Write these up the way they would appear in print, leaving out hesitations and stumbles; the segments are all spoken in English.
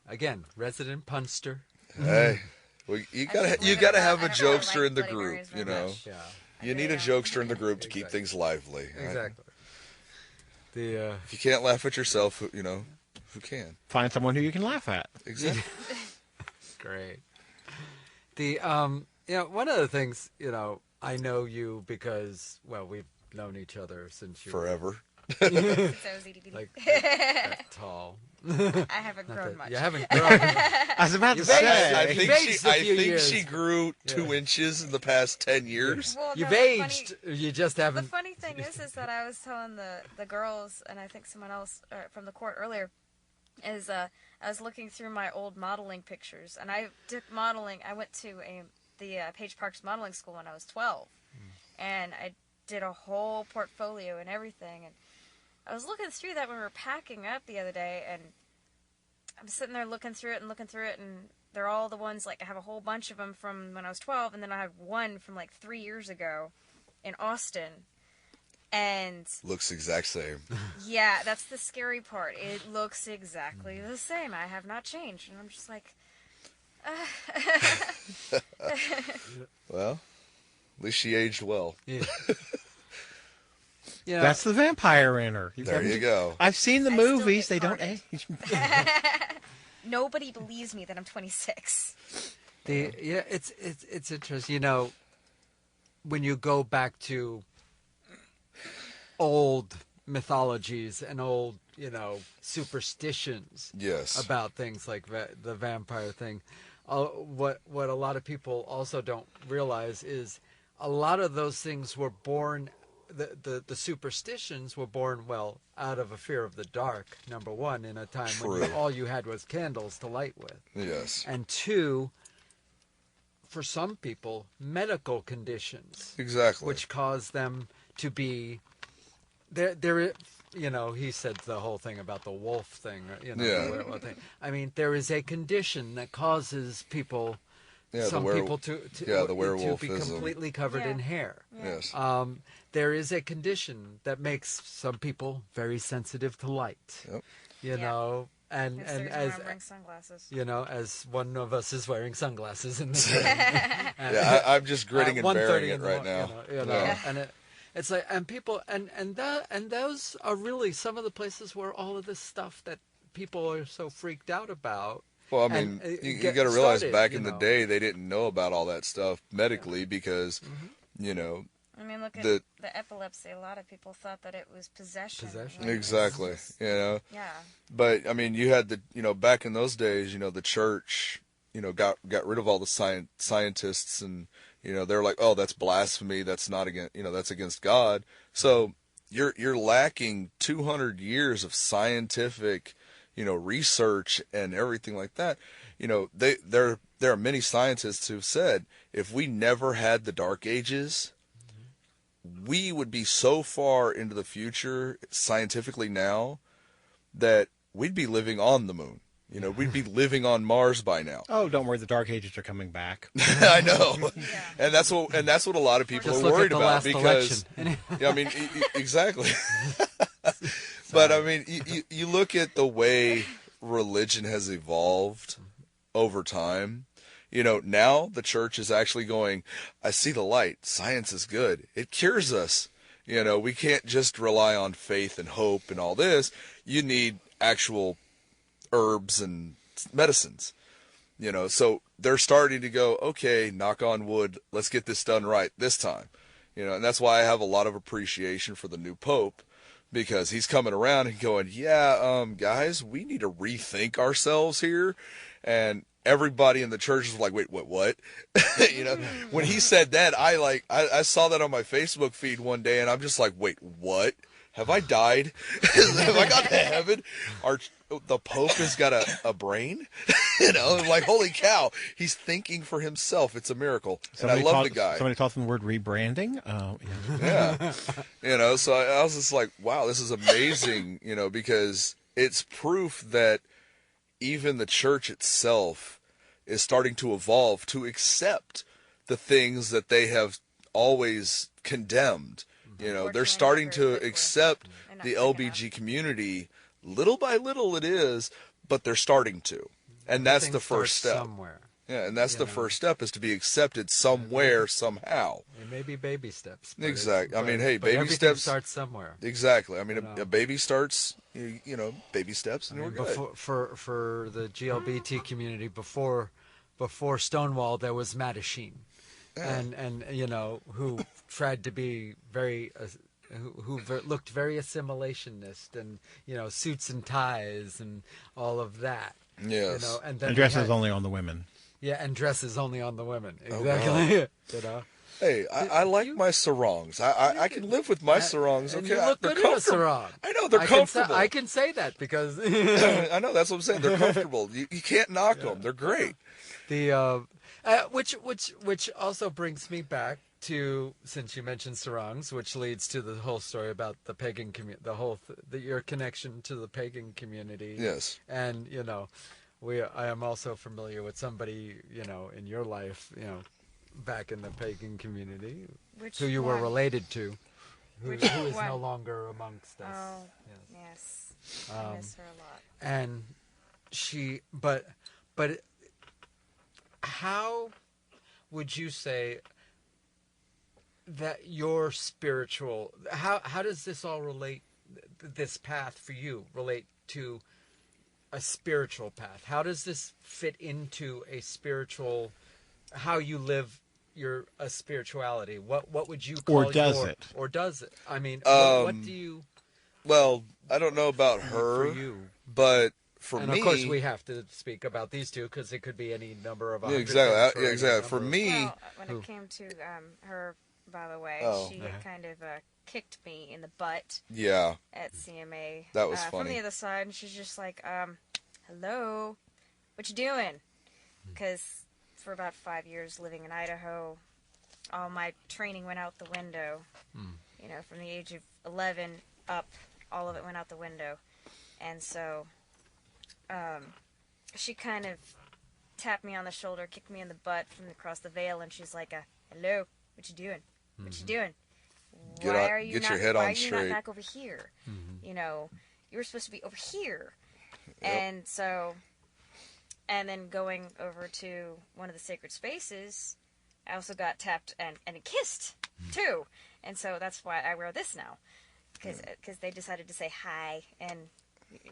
again, resident punster. Hey, well, you gotta have a jokester in the group, you know. Yeah, You need a jokester in the group to keep things lively. exactly. If you can't laugh at yourself, you know, who can? Find someone who you can laugh at. Exactly. Great. One of the things, I know you because, well, we've known each other since you Forever. Since I was itty-bitty. like that tall. I haven't grown much. You haven't grown. I was about to You've say. I You've think aged a few she years. grew 2 inches in the past 10 years. Well, You've no, aged. You just The haven't. funny thing is that I was telling the girls, and I think someone else from the court earlier, is I was looking through my old modeling pictures, and I did modeling. I went to the Page Parks modeling school when I was 12, and I did a whole portfolio and everything. And I was looking through that when we were packing up the other day, and I'm sitting there looking through it, and they're all the ones, like, I have a whole bunch of them from when I was 12, and then I have one from, like, 3 years ago in Austin, and... Looks exact same. Yeah, that's the scary part. It looks exactly the same. I have not changed, and I'm just like... Well, at least she aged well. Yeah. Yeah. That's the vampire in her. There you go. I've seen the I still movies. get They don't targeted. age. Nobody believes me that I'm 26. It's interesting. When you go back to old mythologies and old, superstitions Yes. about things like the vampire thing, what a lot of people also don't realize is a lot of those things were born. The superstitions were born, out of a fear of the dark, number one, in a time when all you had was candles to light with. Yes. And two, for some people, medical conditions. Exactly. Which caused them to be... he said the whole thing about the wolf thing. Yeah. The werewolf thing. I mean, there is a condition that causes people... some people to the be werewolfism. completely covered in hair. Yeah. Yes. There is a condition that makes some people very sensitive to light. Yep. And Yes, there's as one wearing sunglasses. as one of us is wearing sunglasses in the Yeah, I'm just gritting and bearing it right now. Yeah. And it's like, and people, and those are really some of the places where all of this stuff that people are so freaked out about. Well, I mean, you got to realize back in the day, they didn't know about all that stuff medically because, I mean, look at the epilepsy. A lot of people thought that it was possession. Exactly. Yeah. But I mean, you had back in those days, the church, got rid of all the scientists, and they're like, oh, that's blasphemy. That's not against, that's against God. So you're lacking 200 years of scientific, research and everything like that. There are many scientists who've said if we never had the Dark Ages, we would be so far into the future scientifically now that we'd be living on the moon. We'd be living on Mars by now. Oh, don't worry, the Dark Ages are coming back. I know, and that's what a lot of people Just are look worried at the about last because, election. I mean, exactly. But I mean, you look at the way religion has evolved over time. Now the church is actually going, I see the light. Science is good. It cures us. We can't just rely on faith and hope and all this. You need actual herbs and medicines. So they're starting to go, okay, knock on wood, let's get this done right this time. And that's why I have a lot of appreciation for the new Pope, because he's coming around and going, guys, we need to rethink ourselves here. And everybody in the church was like, wait, what? When he said that, I saw that on my Facebook feed one day, and I'm just like, wait, what? Have I died? Have I got to heaven? The Pope has got a brain? Like, holy cow, he's thinking for himself. It's a miracle. And I love the guy. Somebody taught them the word rebranding. Yeah. So I was just like, wow, this is amazing, because it's proof that even the church itself is starting to evolve to accept the things that they have always condemned. They're starting to accept the LBG community. Little by little it is, but they're starting to. And that's Everything the first starts step. somewhere. Yeah, and that's You the know. first step, is to be accepted somewhere, somehow. It may be baby steps. But Exactly. I mean, hey, but baby everything steps starts somewhere. Exactly. I mean, You know. a baby starts, baby steps, and I mean, we're good. before for the GLBT community, before Stonewall, there was Mattachine, Yeah. and who tried to be very looked very assimilationist, and suits and ties and all of that. Yes. And then And we dresses had- only on the women. Yeah, and dresses only on the women. Oh, Exactly. Hey, I like my sarongs. I can live with my sarongs. And Okay, you look they're good in a comfortable. sarong. I know they're comfortable. I can say that because I know, that's what I'm saying. They're comfortable. You can't knock them. They're great. the which also brings me back to, since you mentioned sarongs, which leads to the whole story about the pagan community, your connection to the pagan community. Yes. And I am also familiar with somebody in your life back in the pagan community Which who you were one? related to, who Which is no one? longer amongst us. Oh, Yes. yes. I miss her a lot. And but how would you say that your spiritual, how does this all relate, this path for you relate to a spiritual path? How does this fit into a spiritual, how you live a spirituality? What would you call Or does it? Or does it? I mean, what do you, Well, I don't know about her, for you? but for And me, of course, we have to speak about these two because it could be any number of. Yeah, 100 exactly. things or Yeah, any exactly. For number of- me, Well, when it came to her, by the way, Oh. she kind of kicked me in the butt yeah, at CMA. That was From funny. the other side, and she's just like, hello, what you doing? Because for about 5 years living in Idaho, all my training went out the window. From the age of 11 up, all of it went out the window. And so she kind of tapped me on the shoulder, kicked me in the butt from across the veil, and she's like, hello, what you doing? What you doing? Get Why on- are you get not, your head why on are you straight." not back over here? You were supposed to be over here. And so, and then going over to one of the sacred spaces, I also got tapped and kissed, too. And so that's why I wear this now. Because they decided to say hi, and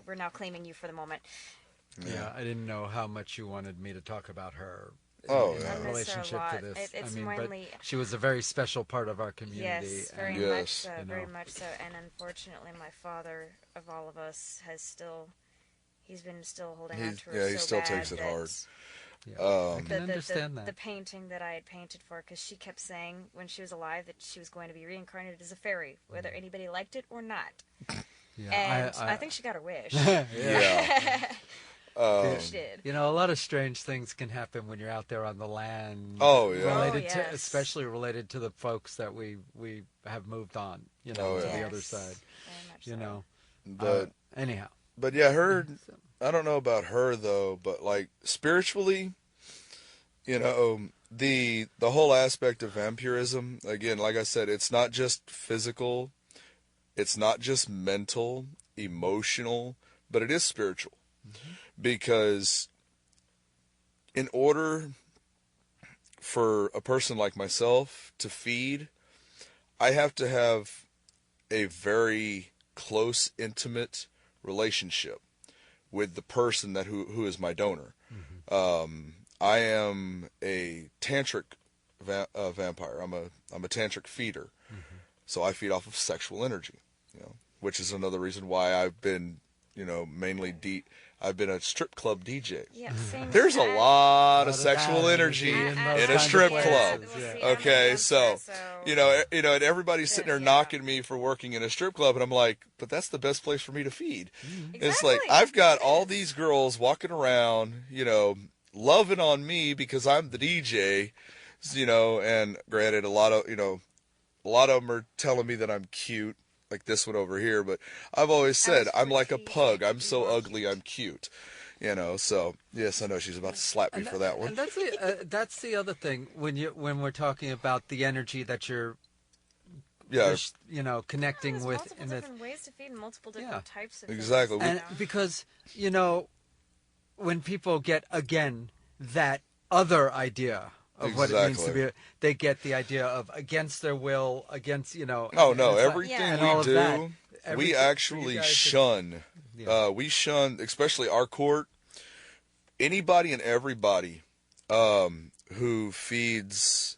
we're now claiming you for the moment. Yeah, I didn't know how much you wanted me to talk about her. Oh, in yeah. I miss her a relationship lot. to this. It's but mainly- she was a very special part of our community. Yes, very and- Yes. much so, You very know. much so. And unfortunately, my father of all of us he's been still holding on to her Yeah, he so still bad takes it that hard. I can understand the that. painting that I had painted for her, because she kept saying when she was alive that she was going to be reincarnated as a fairy, whether anybody liked it or not. Yeah, And I think she got her wish. Yeah. She did. A lot of strange things can happen when you're out there on the land. Oh, yeah. Related Oh, yes. to, especially related to the folks that we have moved on. Oh, to yeah. the other Yes, side. very much You so. know. But Anyhow. but yeah, her. I don't know about her though, but like spiritually, the whole aspect of vampirism. Again, like I said, it's not just physical, it's not just mental, emotional, but it is spiritual. Because in order for a person like myself to feed, I have to have a very close, intimate relationship with the person who is my donor. I am a tantric vampire. I'm a tantric feeder, so I feed off of sexual energy, which is another reason why I've been, mainly I've been a strip club DJ. Yeah, same There's a time. lot of of sexual that energy energy in those a kinds of strip places, club. Well, yeah. see, I'm a Okay, dancer, so and everybody's sitting there Yeah. knocking me for working in a strip club, and I'm like, but that's the best place for me to feed. It's like Exactly. I've got all these girls walking around, loving on me because I'm the DJ, and granted, a lot of them are telling me that I'm cute, like this one over here, but I've always said I'm like a pretty, pug. like, I'm so you are ugly, I'm cute. So yes, I know she's about to slap me for that one. And that's the other thing when we're talking about the energy that you're Yeah, just, connecting There's with multiple in the different ways to feed multiple different Yeah. types of Exactly. things, and because when people get again that other idea of what it means to Exactly. be, they get the idea of against their will, against Oh and no, it's like- everything Yeah. and we all of that, do, we everything- for actually you guys, it's- shun. Yeah. We shun, especially our court, anybody and everybody who feeds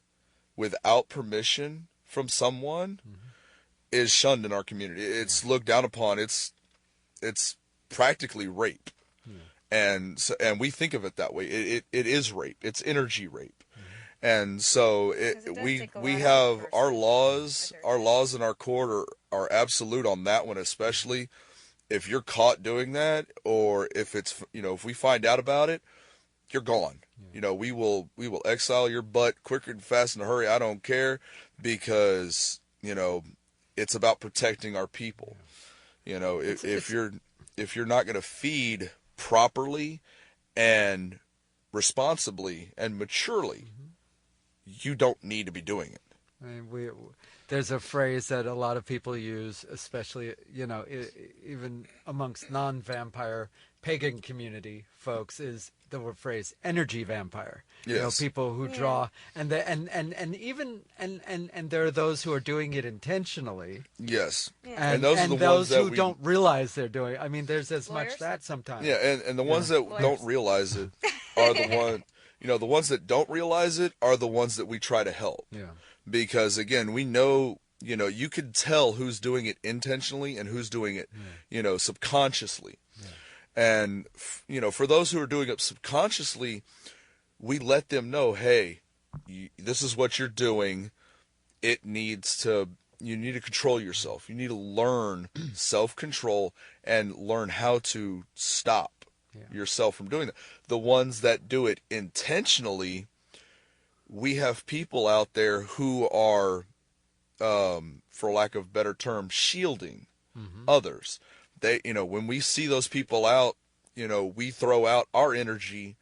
without permission from someone is shunned in our community. It's looked down upon. It's practically rape, and we think of it that way. It is rape. It's energy rape, and so 'Cause it does we take a we lot have out of a our person. laws. With their Our laws in our court are absolute on that one, especially if you're caught doing that, or if it's if we find out about it, you're gone. We will exile your butt quicker and fast in a hurry. I don't care, because it's about protecting our people. If you're not going to feed properly and responsibly and maturely, you don't need to be doing it. I mean, there's a phrase that a lot of people use, especially even amongst non-vampire pagan community folks, is the phrase "energy vampire." Yes. People who draw, and there are those who are doing it intentionally, Yes. Yeah. and those are the ones those that who we don't realize they're doing. I mean, there's as Lawyers? much that sometimes. Yeah, and the ones that Lawyers. don't realize it are the one. The ones that don't realize it are the ones that we try to help. Yeah. Because again, we know, you can tell who's doing it intentionally and who's doing it, subconsciously. And, for those who are doing it subconsciously, we let them know, hey, this is what you're doing. You need to control yourself. You need to learn self-control and learn how to stop yourself from doing that. The ones that do it intentionally, we have people out there who are, for lack of a better term, shielding others. They, when we see those people out, we throw out our energy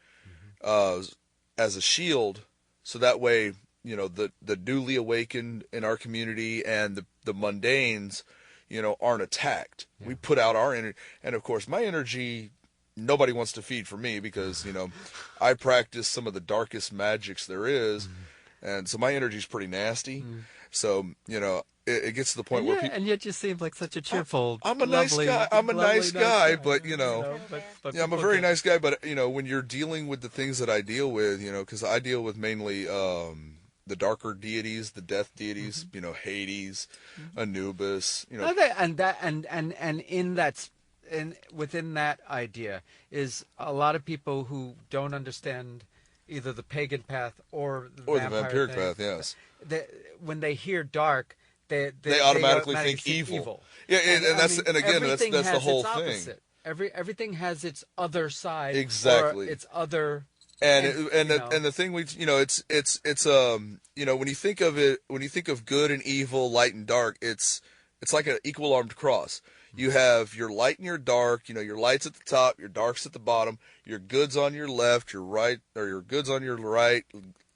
as a shield, so that way, the newly awakened in our community and the mundanes, aren't attacked. We put out our energy, and of course, my energy, nobody wants to feed for me, because I practice some of the darkest magics there is, and so my energy is pretty nasty. So it gets to the point where people. And yet you seem like such a cheerful, I'm a nice lovely, guy. I'm a lovely, nice guy, but but yeah, I'm a people very get- nice guy. But when you're dealing with the things that I deal with, because I deal with mainly the darker deities, the death deities, Hades, Anubis, and in that, within that idea is a lot of people who don't understand either the pagan path or the vampiric thing. path. Yes, When they hear dark, they automatically think see evil. Yeah, and that's I mean, and again everything that's the has whole its thing. opposite. Everything has its other side, Exactly. or its other. And And, and the thing it's when you think of it, when you think of good and evil, light and dark, it's like an equal armed cross. You have your light and your dark. Your light's at the top, your dark's at the bottom. Your good's on your left, your right, or your good's on your right,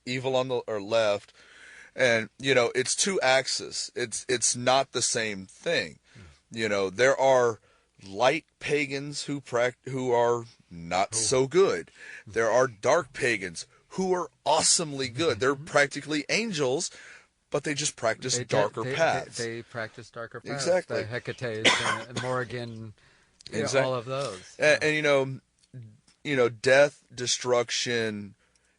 evil on the or left. And it's two axes. It's not the same thing. There are light pagans who are not so good. There are dark pagans who are awesomely good. They're practically angels, but they just practice darker paths. They practice darker paths. Exactly. The Hecates and Morrigan, Exactly. all of those. And death, destruction,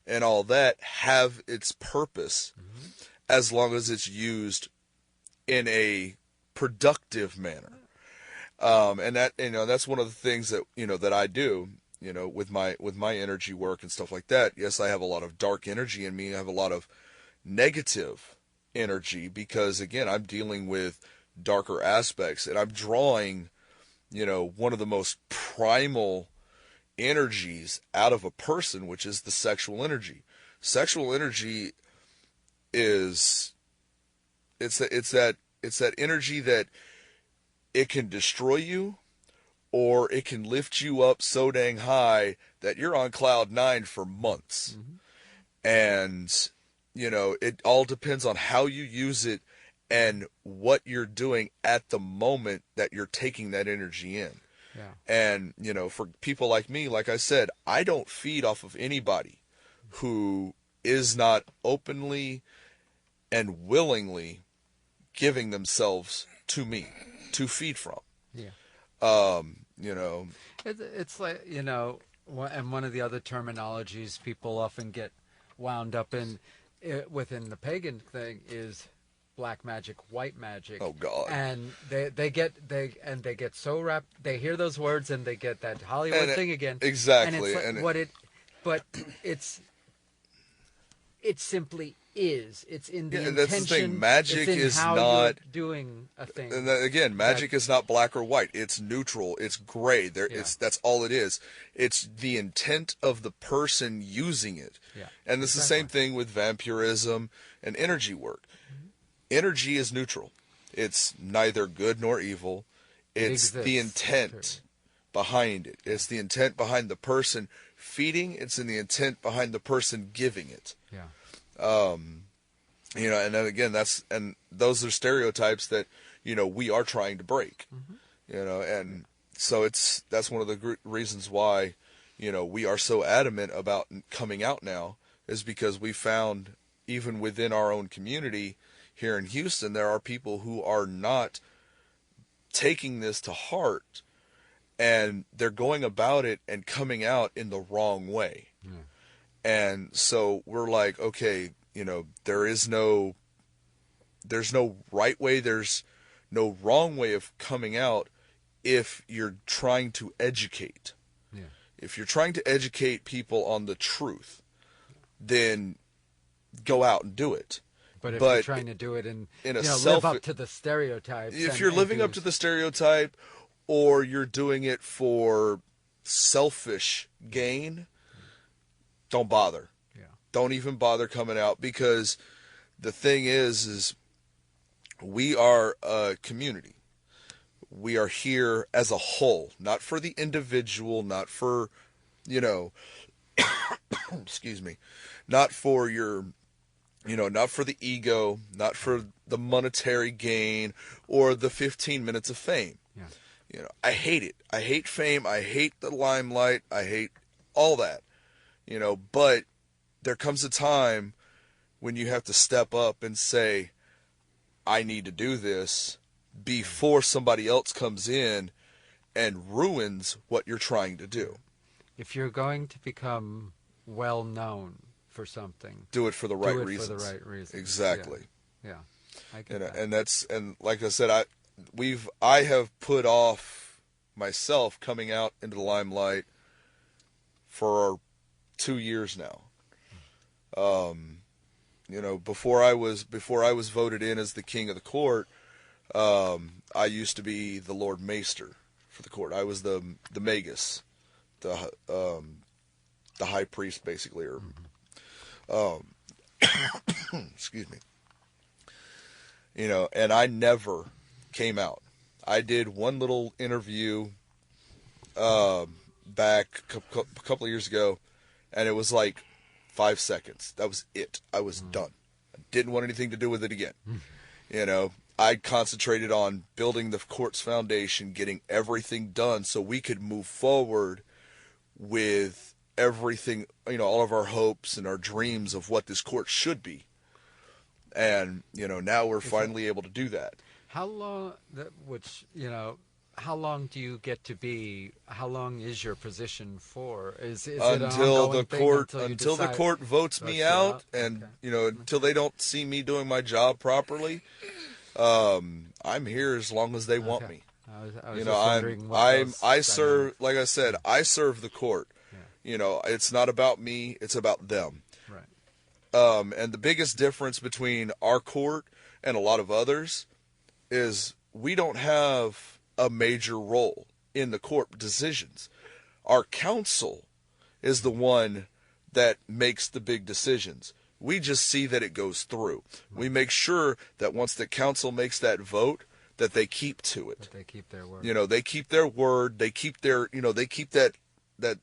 and all that have its purpose, as long as it's used in a productive manner. And that that's one of the things that that I do with my energy work and stuff like that. Yes, I have a lot of dark energy in me. I have a lot of negative energy, because again, I'm dealing with darker aspects, and I'm drawing one of the most primal energies out of a person, which is the sexual energy. Sexual energy is it's that energy that it can destroy you, or it can lift you up so dang high that you're on cloud 9 for months. And it all depends on how you use it and what you're doing at the moment that you're taking that energy in. And, you know, for people like me, like I said, I don't feed off of anybody who is not openly and willingly giving themselves to me to feed from. You know, It's like, you know, and one of the other terminologies people often get wound up in within the pagan thing is black magic, white magic. Oh God! And they get so wrapped. They hear those words and they get that Hollywood thing again. Exactly. And it's like but it simply is. It's in the intention. That's the thing. Magic it's in is how not you're doing a thing. And again, magic is not black or white. It's neutral. It's gray. That's all it is. It's the intent of the person using it. Yeah, and it's the same thing with vampirism and energy work. Energy is neutral. It's neither good nor evil. It's the intent behind it. It's the intent behind the person feeding. It's in the intent behind the person giving it. Yeah. You know, and then again, those are stereotypes that, you know, we are trying to break. You know, and so that's one of the reasons why, you know, we are so adamant about coming out now, is because we found even within our own community here in Houston, there are people who are not taking this to heart, and they're going about it and coming out in the wrong way. And so we're like, okay, you know, there's no right way, there's no wrong way of coming out if you're trying to educate. If you're trying to educate people on the truth, then go out and do it. But if you're trying to do it and live up to the stereotypes. If you're living up to the stereotype, or you're doing it for selfish gain, don't bother. Don't even bother coming out, because the thing is we are a community. We are here as a whole, not for the individual, not for, you know, excuse me, not for your, you know, not for the ego, not for the monetary gain or the 15 minutes of fame. You know, I hate it. I hate fame. I hate the limelight. I hate all that, you know, but there comes a time when you have to step up and say, I need to do this, before somebody else comes in and ruins what you're trying to do. If you're going to become well known for something, do it for the right reasons. For the right reasons. Exactly. Yeah. I get that. And like I said, I have put off myself coming out into the limelight for 2 years now. You know, before I was voted in as the king of the court, I used to be the Lord Maester for the court. I was the magus, the high priest, basically, or excuse me. You know, and I never came out. I did one little interview back a couple of years ago, and it was like 5 seconds. That was it. I was done. I didn't want anything to do with it again. You know, I concentrated on building the court's foundation, getting everything done so we could move forward with everything, you know, all of our hopes and our dreams of what this court should be. And, you know, now we're finally able to do that. How long, how long do you get to be, how long is your position for? Is it until the court, until the court votes me out, and, okay. You know, until they don't see me doing my job properly, I'm here as long as they want me. I was you know, I serve, like I said, I serve the court. Yeah. You know, it's not about me, it's about them. Right. And the biggest difference between our court and a lot of others is we don't have a major role in the court decisions. Our counsel is the one that makes the big decisions. We just see that it goes through. We make sure that once the council makes that vote, that they keep to it. That they keep their word. You know, they keep their word. They keep their, you know, they keep that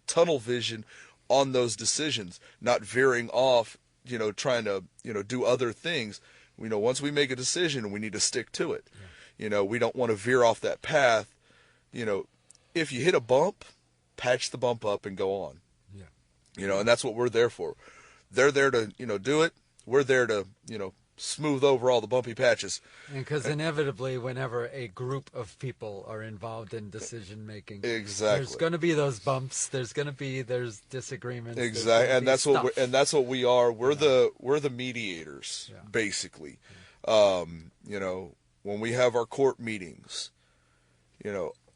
tunnel vision on those decisions, not veering off, you know, trying to, you know, do other things. You know, once we make a decision, we need to stick to it. Yeah. You know, we don't want to veer off that path, you know, if you hit a bump, patch the bump up and go on. Yeah. And that's what we're there for. They're there to, do it. We're there to, smooth over all the bumpy patches. And because inevitably, whenever a group of people are involved in decision making, Exactly. there's going to be those bumps. There's disagreements. Exactly, and that's what we are. We're the mediators, basically. When we have our court meetings,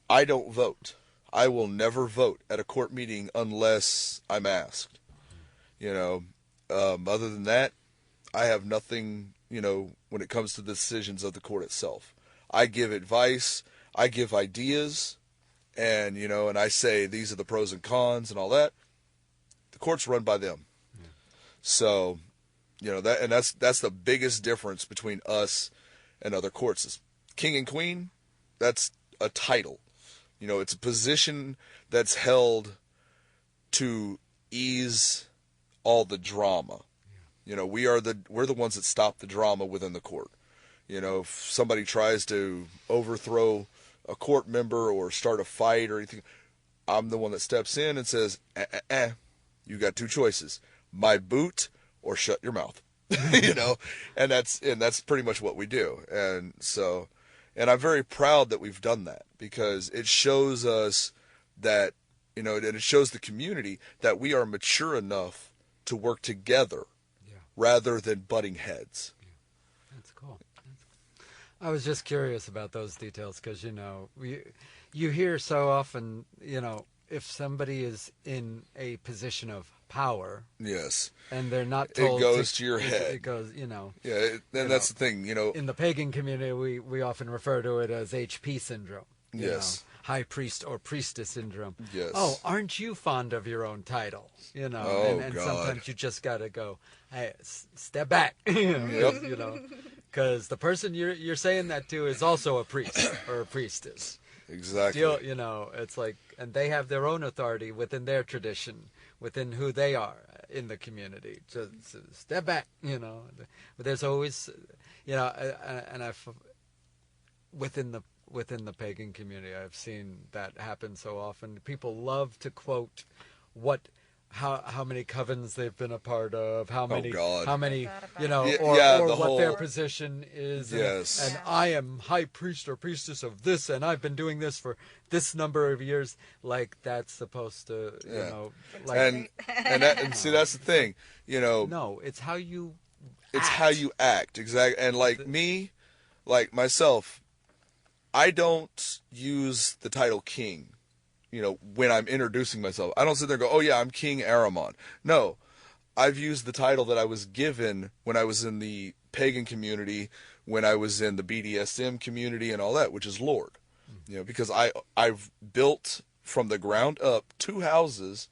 I don't vote. I will never vote at a court meeting unless I'm asked. Other than that, I have nothing, when it comes to the decisions of the court itself. I give advice, I give ideas, and, and I say these are the pros and cons and all that. The court's run by them. Yeah. So, that's the biggest difference between us and other courts. Is king and queen, that's a title. It's a position that's held to ease all the drama. We're the ones that stop the drama within the court. If somebody tries to overthrow a court member or start a fight or anything, I'm the one that steps in and says, you got two choices: my boot or shut your mouth. And that's pretty much what we do. And I'm very proud that we've done that, because it shows us that, and it shows the community that we are mature enough to work together rather than butting heads. Yeah. That's cool. I was just curious about those details because, you hear so often, if somebody is in a position of power. Yes. And they're not told. It goes to your head. It goes, Yeah, and that's the thing, In the pagan community, we often refer to it as HP syndrome. Yes. High priest or priestess syndrome. Yes. Oh, aren't you fond of your own title? And God. sometimes you just got to go, hey, step back. Because the person you're saying that to is also a priest or a priestess. Exactly. It's like, and they have their own authority within their tradition, within who they are in the community. Just step back, But there's always, and I've within the pagan community, I've seen that happen so often. People love to quote how many covens they've been a part of, how many, or what their position is. Yes. And I am high priest or priestess of this, and I've been doing this for this number of years. Like that's supposed to, and see, that's the thing, No, it's how you. It's how you act, exactly. And like myself, I don't use the title king, when I'm introducing myself. I don't sit there and go, oh yeah, I'm King Aramond. No, I've used the title that I was given when I was in the pagan community, when I was in the BDSM community and all that, which is Lord. Because I've built from the ground up 2 houses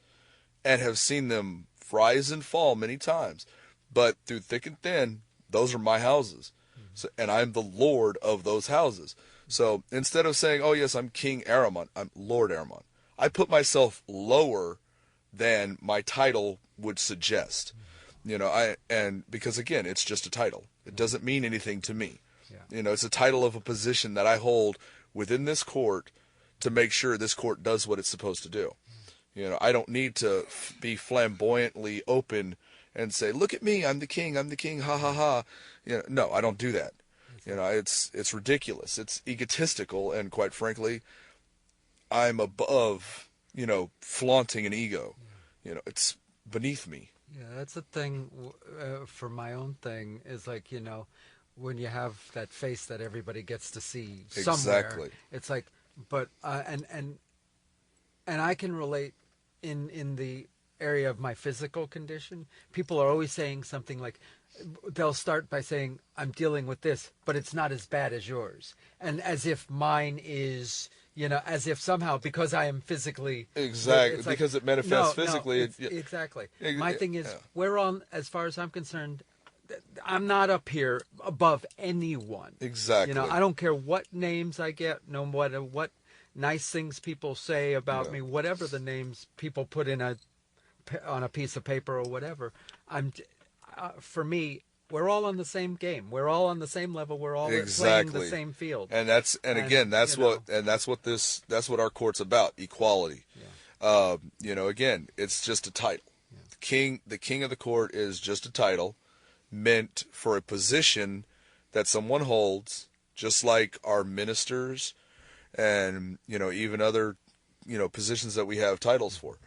and have seen them rise and fall many times. But through thick and thin, those are my houses. So, and I'm the Lord of those houses. So instead of saying, oh yes, I'm King Aramond, I'm Lord Aramond. I put myself lower than my title would suggest. Because again, it's just a title. It doesn't mean anything to me. Yeah. It's a title of a position that I hold within this court to make sure this court does what it's supposed to do. I don't need to be flamboyantly open and say, look at me, I'm the king, ha ha ha. No, I don't do that. It's ridiculous. It's egotistical, and quite frankly, I'm above, flaunting an ego. It's beneath me. Yeah, that's the thing for my own thing is like, when you have that face that everybody gets to see somewhere. Exactly. It's like, but, and I can relate in the area of my physical condition. People are always saying something like, they'll start by saying, I'm dealing with this, but it's not as bad as yours. And as if mine is, as if somehow, because I am physically. Exactly, like, because it manifests physically. Exactly. My thing is, we're on, as far as I'm concerned, I'm not up here above anyone. Exactly. I don't care what names I get, no matter what nice things people say about me, whatever the names people put on a piece of paper or whatever. For me, we're all on the same game. We're all on the same level. We're all playing Exactly. the same field. And that's again that's what our court's about, equality. Again, it's just a title. The king of the court is just a title meant for a position that someone holds, just like our ministers and even other positions that we have titles for.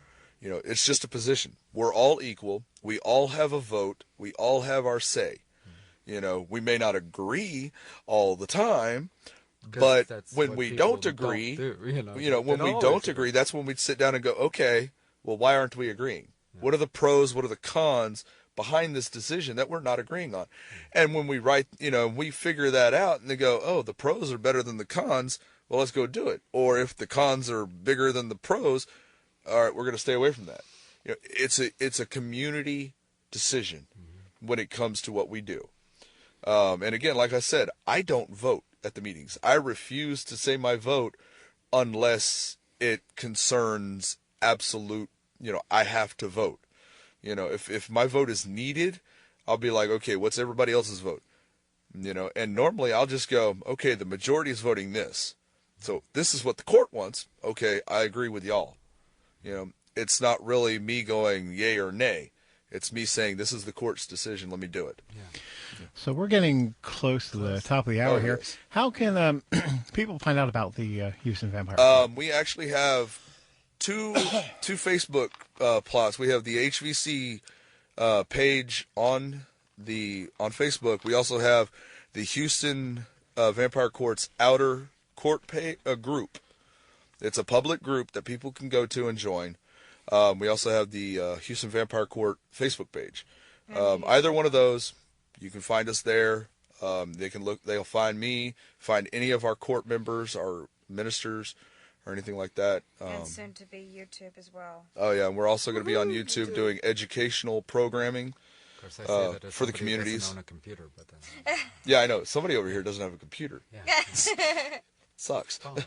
It's just a position. We're all equal. We all have a vote. We all have our say. We may not agree all the time, but when we don't agree, when we don't agree, that's when we'd sit down and go, okay, well, why aren't we agreeing? What are the pros? What are the cons behind this decision that we're not agreeing on? And when we write, we figure that out and they go, oh, the pros are better than the cons. Well, let's go do it. Or if the cons are bigger than the pros, all right, we're going to stay away from that. It's a community decision when it comes to what we do. And again, like I said, I don't vote at the meetings. I refuse to say my vote unless it concerns absolute, I have to vote. If my vote is needed, I'll be like, okay, what's everybody else's vote? And normally I'll just go, okay, the majority is voting this. So this is what the court wants. Okay, I agree with y'all. It's not really me going yay or nay. It's me saying this is the court's decision. Let me do it. Yeah. So we're getting close to the top of the hour here. Yes. How can people find out about the Houston Vampire? We actually have two Facebook plots. We have the HVC page on Facebook. We also have the Houston Vampire Court's Outer Court group. It's a public group that people can go to and join. We also have the Houston Vampire Court Facebook page. Either one of those, you can find us there. They'll find me, find any of our court members, our ministers, or anything like that. And soon to be YouTube as well. Oh yeah, and we're also going to be on YouTube doing educational programming. Of course, I say that as for the somebody who communities. doesn't own a computer, but then, Yeah, I know. Somebody over here doesn't have a computer. yeah. Sucks. Phone.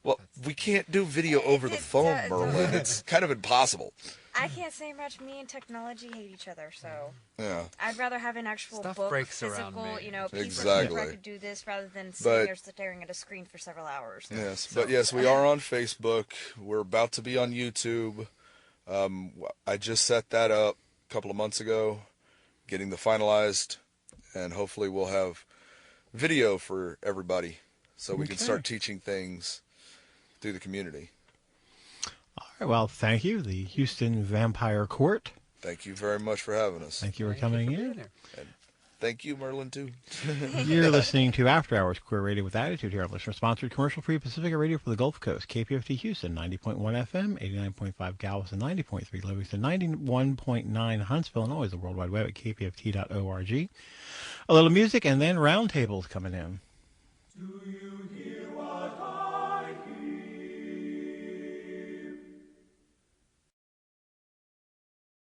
Well, we can't do video over the phone, Merlin. It's kind of impossible. I can't say much. Me and technology hate each other, so Yeah. I'd rather have an actual Stuff book, breaks around physical, me. piece Exactly. of paper I could do this rather than sitting But- there staring at a screen for several hours. Yes, but yes, we are on Facebook. We're about to be on YouTube. I just set that up a couple of months ago, getting the finalized, and hopefully we'll have video for everybody so we can Okay. start teaching things through the community. All right, well, thank you, the Houston Vampire Court. Thank you very much for having us. Thank you for Thank coming you for in. being here. Thank you, Merlin, too. You're listening to After Hours Queer Radio with Attitude here on listener-sponsored commercial-free Pacifica Radio for the Gulf Coast. KPFT Houston, 90.1 FM, 89.5 Galveston, 90.3 Livingston, 91.9 Huntsville, and always the World Wide Web at kpft.org. A little music, and then roundtables coming in.